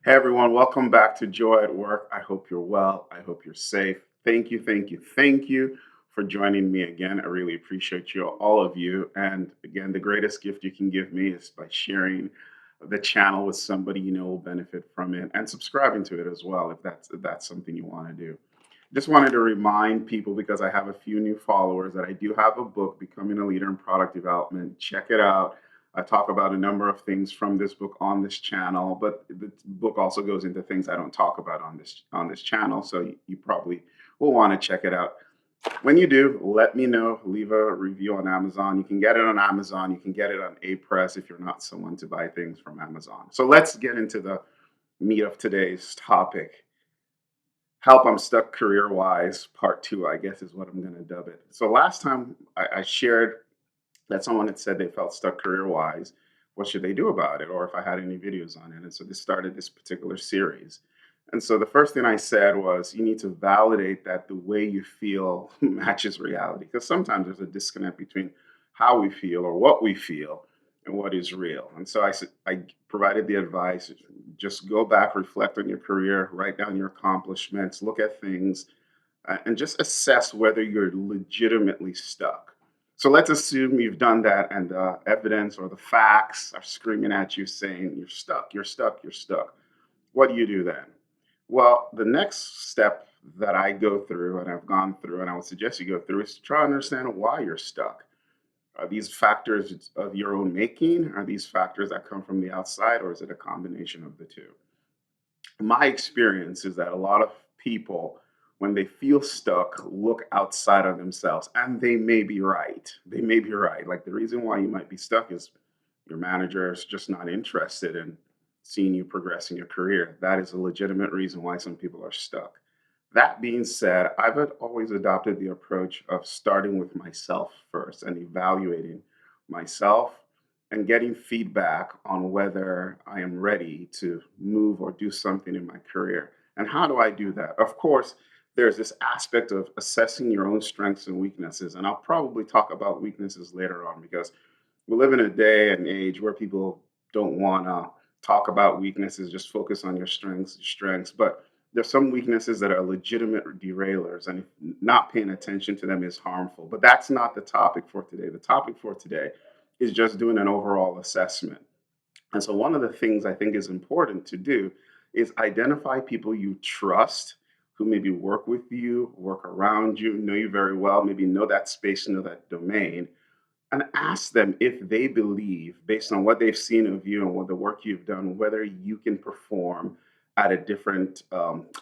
Hey everyone, welcome back to Joy at Work. I hope you're well. I hope you're safe. Thank you for joining me again. I really appreciate you, all of you. And again, the greatest gift you can give me is by sharing the channel with somebody you know will benefit from it and subscribing to it as well if that's something you want to do. Just wanted to remind people because I have a few new followers that I do have a book, Becoming a Leader in Product Development. Check it out. I talk about a number of things from this book on this channel, but the book also goes into things I don't talk about on this channel. So you probably will want to check it out. When you do, let me know. Leave a review on Amazon. You can get it on Amazon. You can get it on A-Press if you're not someone to buy things from Amazon. So let's get into the meat of today's topic. Help, I'm stuck career wise, part two, I guess is what I'm going to dub it. So last time I shared that someone had said they felt stuck career wise. What should they do about it? Or if I had any videos on it. And so this started this particular series. And so the first thing I said was you need to validate that the way you feel matches reality. Because sometimes there's a disconnect between how we feel or what we feel and what is real. And so I provided the advice just go back, reflect on your career, write down your accomplishments, look at things, and just assess whether you're legitimately stuck. So let's assume you've done that and the evidence or the facts are screaming at you saying you're stuck, you're stuck, you're stuck. What do you do then? Well, the next step that I go through and I've gone through and I would suggest you go through is to try to understand why you're stuck. Are these factors of your own making? Are these factors that come from the outside, or is it a combination of the two? My experience is that a lot of people, when they feel stuck, look outside of themselves, and they may be right. They may be right. Like the reason why you might be stuck is your manager is just not interested in seeing you progress in your career. That is a legitimate reason why some people are stuck. That being said, always adopted the approach of starting with myself first and evaluating myself and getting feedback on whether I am ready to move or do something in my career. And how do I do that? Of course, there's this aspect of assessing your own strengths and weaknesses. And I'll probably talk about weaknesses later on because we live in a day and age where people don't want to talk about weaknesses, just focus on your strengths. But there's some weaknesses that are legitimate derailers, and not paying attention to them is harmful. But that's not the topic for today. The topic for today is just doing an overall assessment. And so, one of the things I think is important to do is identify people you trust who maybe work with you, work around you, know you very well, maybe know that space, know that domain, and ask them if they believe, based on what they've seen of you and what the work you've done, whether you can perform at a different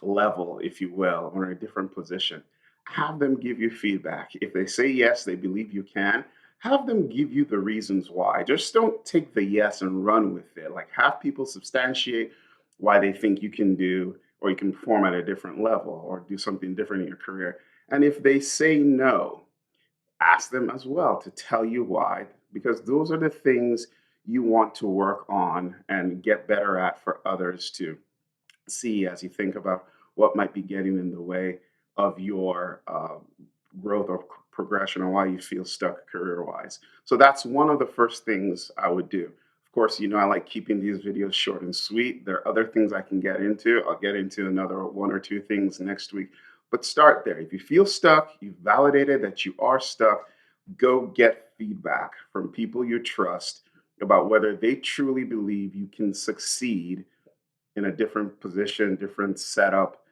level, if you will, or a different position. Have them give you feedback. If they say yes, they believe you can. Have them give you the reasons why. Just don't take the yes and run with it. Like have people substantiate why they think you can do or you can perform at a different level or do something different in your career. And if they say no, ask them as well to tell you why, because those are the things you want to work on and get better at for others to see as you think about what might be getting in the way of your growth or progression and why you feel stuck career wise. So that's one of the first things I would do. Of course, I like keeping these videos short and sweet. There are other things I can get into. I'll get into another one or two things next week. But start there. If you feel stuck, you've validated that you are stuck, go get feedback from people you trust about whether they truly believe you can succeed in a different position, different setup,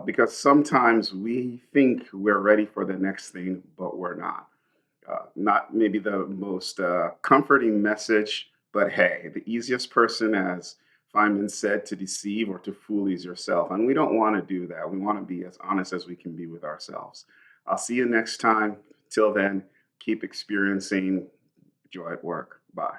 because sometimes we think we're ready for the next thing, but we're not. Not maybe the most comforting message, but hey, the easiest person, as Feynman said, to deceive or to fool is yourself. And we don't want to do that. We want to be as honest as we can be with ourselves. I'll see you next time. Till then, keep experiencing joy at work. Bye.